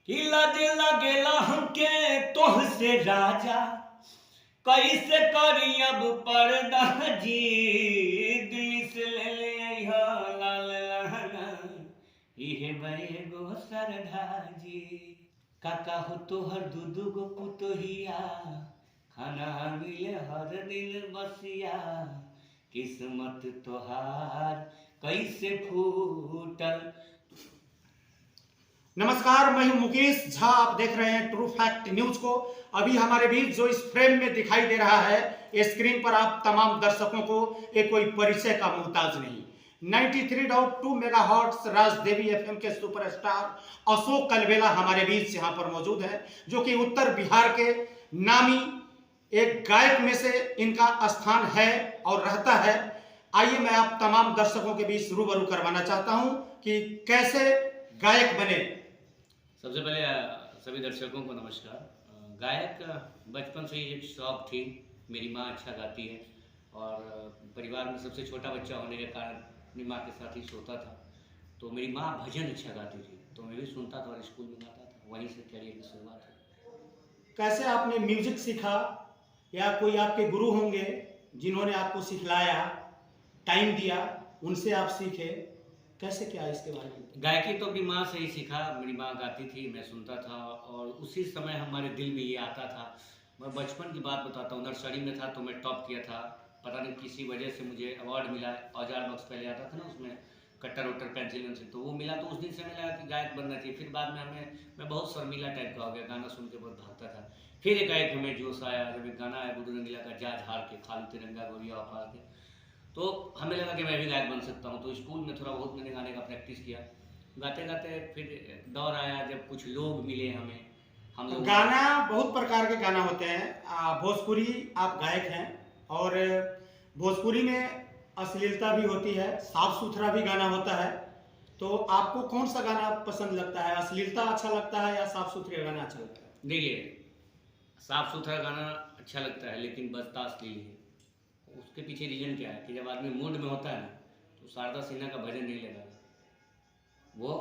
हिला दिला गेला हमके तोह से राजा, कैसे करी अब पर्दा जी। दिल्ली से ले ले अइहा लाल लहंगा, इहे बड़े गो सरधा जी। काका हो तोहर दूधू गो पुतोहिया, खाना मिले हर दिन बसिया। किस्मत तोहार कैसे फूटल। नमस्कार, मैं हूं मुकेश झा। आप देख रहे हैं ट्रू फैक्ट न्यूज को। अभी हमारे बीच जो इस फ्रेम में दिखाई दे रहा है, स्क्रीन पर आप तमाम दर्शकों को एक कोई परिचय का मोहताज नहीं। 93.2 मेगाहर्ट्ज राजदेवी एफएम के सुपरस्टार अशोक कलबेला हमारे बीच यहाँ पर मौजूद है, जो कि उत्तर बिहार के नामी एक गायक में से इनका स्थान है और रहता है। आइए मैं आप तमाम दर्शकों के बीच रूबरू करवाना चाहता हूं कि कैसे गायक बने। सबसे पहले सभी दर्शकों को नमस्कार। गायक बचपन से ही एक शौक थी। मेरी माँ अच्छा गाती है और परिवार में सबसे छोटा बच्चा होने के कारण अपनी माँ के साथ ही सोता था। तो मेरी माँ भजन अच्छा गाती थी, तो मैं भी सुनता था और स्कूल में गाता था। वहीं से करियर की शुरुआत है। कैसे आपने म्यूजिक सीखा, या कोई आपके गुरु होंगे जिन्होंने आपको सिखलाया, टाइम दिया, उनसे आप सीखे, कैसे क्या इसके बारे में? गायकी तो अपनी माँ से ही सीखा। मेरी माँ गाती थी, मैं सुनता था और उसी समय हमारे दिल में ये आता था। मैं बचपन की बात बताता हूँ। नर्सरी में था तो मैं टॉप किया था। पता नहीं किसी वजह से मुझे अवार्ड मिला। औजार बॉक्स पहले आता था ना, उसमें कट्टर वट्टर पेंसिल वेंसिल, तो वो मिला। तो उस दिन से मैं लगा कि गायक बनना चाहिए। फिर बाद में मैं बहुत शर्मीला टाइप का हो गया, गाना सुन के बहुत भागता था। फिर एक गायक हमें जोश आया जब एक गाना आया गुरु रंगीला का, जा झाड़ के खालू तिरंगा गोरिया पाल के, तो हमें लगा कि मैं भी गायक बन सकता हूँ। तो स्कूल में थोड़ा बहुत मैंने गाने का प्रैक्टिस किया। गाते गाते फिर दौर आया जब कुछ लोग मिले हमें। हम लोग गाना बहुत प्रकार के गाना होते हैं। भोजपुरी आप गायक हैं और भोजपुरी में अश्लीलता भी होती है, साफ सुथरा भी गाना होता है। तो आपको कौन सा गाना पसंद लगता है? अश्लीलता अच्छा लगता है या साफ सुथरे गाना अच्छा लगता है? देखिए, साफ सुथरा गाना अच्छा लगता है लेकिन बजता अश्लील है। उसके पीछे रीजन क्या है कि जब आदमी मूड में होता है ना, तो शारदा सिन्हा का भजन नहीं लगाता, वो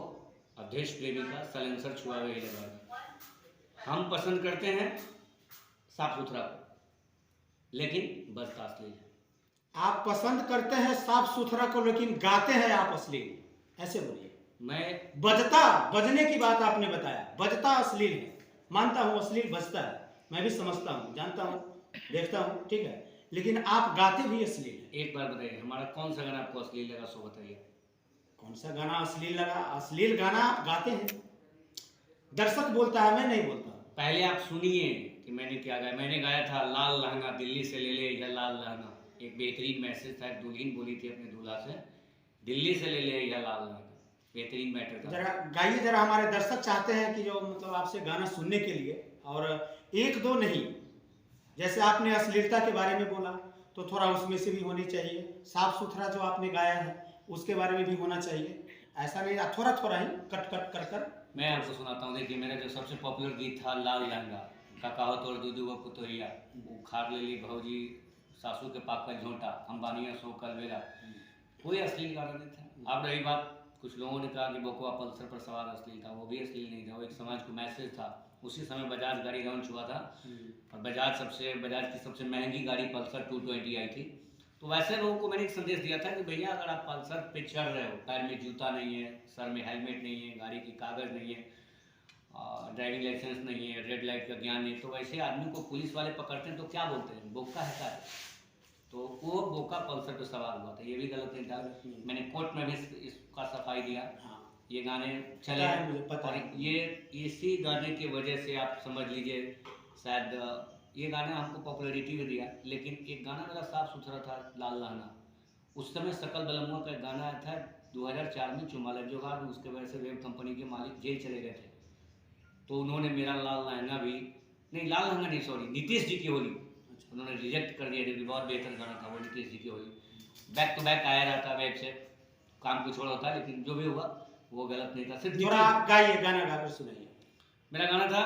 अवधेश प्रेमी का सलेंसर छुआ हुआ ही लगाता। हम पसंद करते हैं साफ सुथरा को, लेकिन बजता अश्लील है। आप पसंद करते हैं साफ सुथरा को, लेकिन गाते हैं आप अश्लील, ऐसे बोलिए। मैं बजने की बात आपने बताया, बजता अश्लील है। मानता हूँ अश्लील बजता है, मैं भी समझता हूँ, जानता हूँ, देखता हूँ, ठीक है, लेकिन आप गाते भी अश्लील है। एक बार बताइए, हमारा कौन सा गाना आपको अश्लील लगा, सो बताइए। कौन सा गाना अश्लील लगा? अश्लील गाना आप गाते हैं, दर्शक बोलता है, मैं नहीं बोलता। पहले आप सुनिए कि मैंने क्या गाया। मैंने गाया था लाल लहंगा, दिल्ली से ले ले या लाल लहंगा। एक बेहतरीन मैसेज था। एक दुल्हन बोली थी अपने दूल्हा से, दिल्ली से ले ले या लाल लहंगा। बेहतरीन मैटर था। जरा गाइए, जरा हमारे दर्शक चाहते हैं कि जो मतलब आपसे गाना सुनने के लिए, और एक दो नहीं, जैसे आपने अश्लीलता के बारे में बोला तो थोड़ा उसमें से भी होनी चाहिए। साफ सुथरा जो आपने गाया है उसके बारे में भी होना चाहिए। ऐसा नहीं थोड़ा थोड़ा ही कट कट कर कर मैं आपको सुनाता हूँ। देखिए, मेरा जो सबसे पॉपुलर गीत था लाल लहंगा, काका हो तोड़ दूधू को पुतोहिया, उखाड़ ले ली भौजी सासू के पाक का झोंटा, हम बानिया सो कलबेला। कोई अश्लील गाना नहीं था। अब रही बात, कुछ लोगों ने कहा कि बकुआ पल्सर पर सवार अश्लील था। वो भी अश्लील नहीं था, वो एक समाज को मैसेज था। उसी समय बजाज गाड़ी लॉन्च हुआ था और बजाज की सबसे महंगी गाड़ी पल्सर 220 आई थी। तो वैसे लोगों को मैंने एक संदेश दिया था कि भैया, अगर आप पल्सर पे चढ़ रहे हो, पैर में जूता नहीं है, सर में हेलमेट नहीं है, गाड़ी की कागज़ नहीं है, ड्राइविंग लाइसेंस नहीं है, रेड लाइट का ज्ञान नहीं, तो वैसे आदमी को पुलिस वाले पकड़ते हैं तो क्या बोलते हैं, बोका है क्या? तो वो बोका पल्सर पे सवार हुआ था। ये भी गलत नहीं था। मैंने कोर्ट में भी इसका सफाई दिया। ये गाने चले और ये इसी गाने की वजह से आप समझ लीजिए शायद ये गाना हमको पॉपुलैरिटी भी दिया। लेकिन एक गाना मेरा साफ सुथरा था, लाल लहंगा। उस समय सकल बलमुआ का एक गाना आया था 2004 में, चुमाला जोहार में। उसके वजह से वेब कंपनी के मालिक जेल चले गए थे, तो उन्होंने मेरा लाल लहंगा भी नहीं, लाल लहंगा नहीं, सॉरी, नीतीश जी की होली, उन्होंने रिजेक्ट कर दिया। जो बहुत बेहतर गाना था वो नीतीश जी की होली। बैक टू बैक आया रहता वेब से, काम कुछ और होता, लेकिन जो भी हुआ वो गलत नहीं था। सिर्फ थोड़ा आप गाइए, गाना गाकर सुनाइए। मेरा गाना था,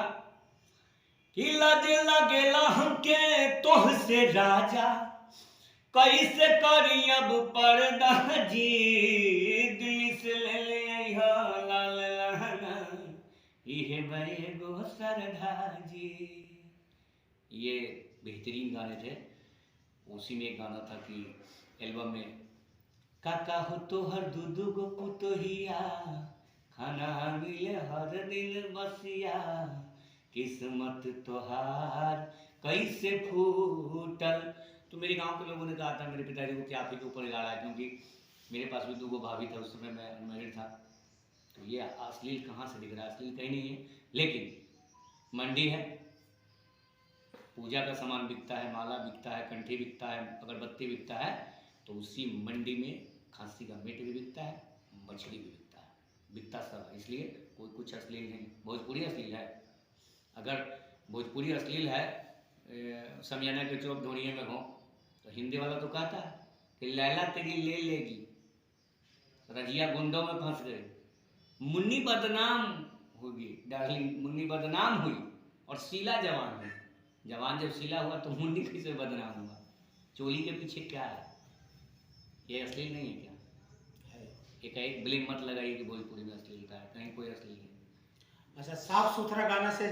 हिला दिला गेला हमके तोह से राजा, कैसे करी अब पर्दा जी, दिल से ले ले अइहा लाल लहंगा, इहे बड़े गो सरधा जी। ये बेहतरीन गाने थे। उसी में एक गाना था कि एल्बम में, काका हो तो हर दूधू गो पुतोहिया, खाना मिले हर दिल बसिया, किस्मत तोहार कैसे फूटल। तो मेरे गांव के लोगों ने कहा था मेरे पिताजी को कि आप ही के ऊपर गा रहा है, क्योंकि मेरे पास भी 2 भाभी था, उस समय मैं अनमैरिड था। तो ये अश्लील कहाँ से दिख रहा है? अश्लील कहीं नहीं है, लेकिन मंडी है, पूजा का सामान बिकता है, माला बिकता है, कंठी बिकता है, अगरबत्ती बिकता है, तो उसी मंडी में खांसी का मीट भी बिकता है, मछली भी बिकता है, बिकता सब है। इसलिए कोई कुछ अश्लील नहीं। भोजपुरी अश्लील है। अगर भोजपुरी अश्लील है, समियाना के चौक ढोड़िए में हो, तो हिंदी वाला तो कहता है कि लैला तेरी ले लेगी, रजिया गुंडों में फंस गए, मुन्नी बदनाम होगी, डार्लिंग मुन्नी बदनाम हुई और शीला जवान हुई। जवान जब शीला हुआ तो मुन्नी कैसे बदनाम हुआ? चोली के पीछे क्या है? ये अश्लील नहीं है क्या? एक ब्लेम मत लगाइए कि भोजपुरी में अश्लीलता है, कहीं कोई अश्लील नहीं। अच्छा, साफ सुथरा गाना से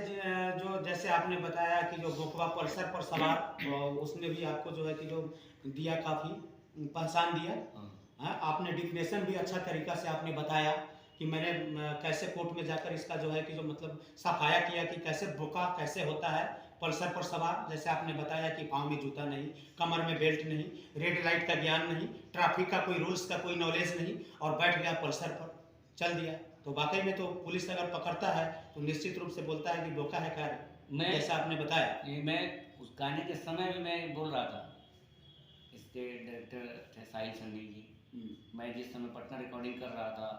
जो जैसे आपने बताया कि जो गोखवा पल्सर पर सवार, उसमें भी आपको जो है कि जो दिया, काफ़ी पहचान दिया। हाँ, आपने डिफिनेशन भी अच्छा तरीका से आपने बताया कि मैंने कैसे कोर्ट में जाकर इसका जो है कि जो मतलब सफाया किया कि कैसे बोका कैसे होता है पल्सर पर सवार। जैसे आपने बताया कि पाँव में जूता नहीं, कमर में बेल्ट नहीं, रेड लाइट का ज्ञान नहीं, ट्रैफिक का कोई रूल्स का कोई नॉलेज नहीं, और बैठ गया पल्सर पर चल दिया। तो वाकई में तो पुलिस अगर पकड़ता है तो निश्चित रूप से बोलता है कि बोका है कार्य, जैसा आपने बताया। मैं उस गाने के समय में मैं बोल रहा था, इसके डायरेक्टर थे साहिल संगी जी। मैं जिस समय पटना रिकॉर्डिंग कर रहा था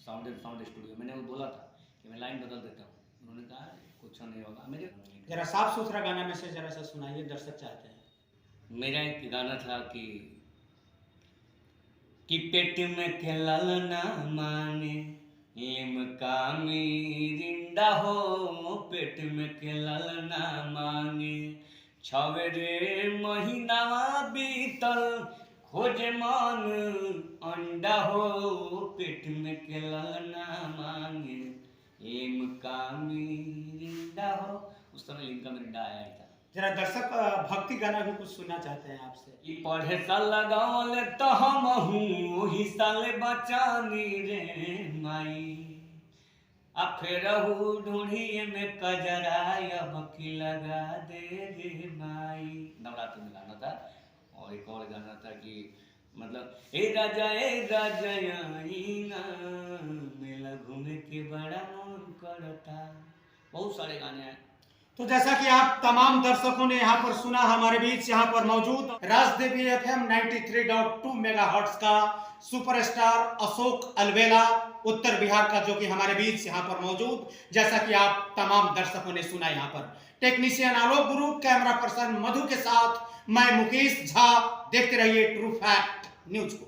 साउंड स्टूडियो, मैंने वो बोला था कि मैं लाइन बदल देता हूँ। उन्होंने कहा कुछ नहीं होगा। मेरे जरा साफ सुथरा गाना में से जरा सा सुनाइए, दर्शक चाहते हैं। मेरा एक गाना था कि पेट में के ललना माने लिमका मिरिंडा हो, पेट में के ललना मांगे, छवेरे महीनावा बीतल खोजे मन अंडा हो, पेट में के ललना मांगे लिमका मिरिंडा हो। उस समय लिमका मिरिंडा आया ही था। जरा दर्शक भक्ति गाना भी कुछ सुनना चाहते हैं आपसे। कि पढ़े साल लगावल तो हम हूँ वही साल बचानी रे माई, आ फिर ढूंढिए में कजरा अब की लगा दे रे माई। नवरात्र में गाना था। और एक और गाना था कि मतलब ए राजा ना मेला घूमे के बड़ा मन करता। बहुत सारे गाने हैं। तो जैसा कि आप तमाम दर्शकों ने यहाँ पर सुना, हमारे बीच यहाँ पर मौजूद राजदेवी FM 93.2 मेगाहर्ट्ज का सुपरस्टार अशोक अलवेला उत्तर बिहार का, जो कि हमारे बीच यहाँ पर मौजूद, जैसा कि आप तमाम दर्शकों ने सुना। यहाँ पर टेक्नीशियन आलोक गुरु, कैमरा पर्सन मधु के साथ मैं मुकेश झा। देखते रहिए ट्रू फैक्ट न्यूज को।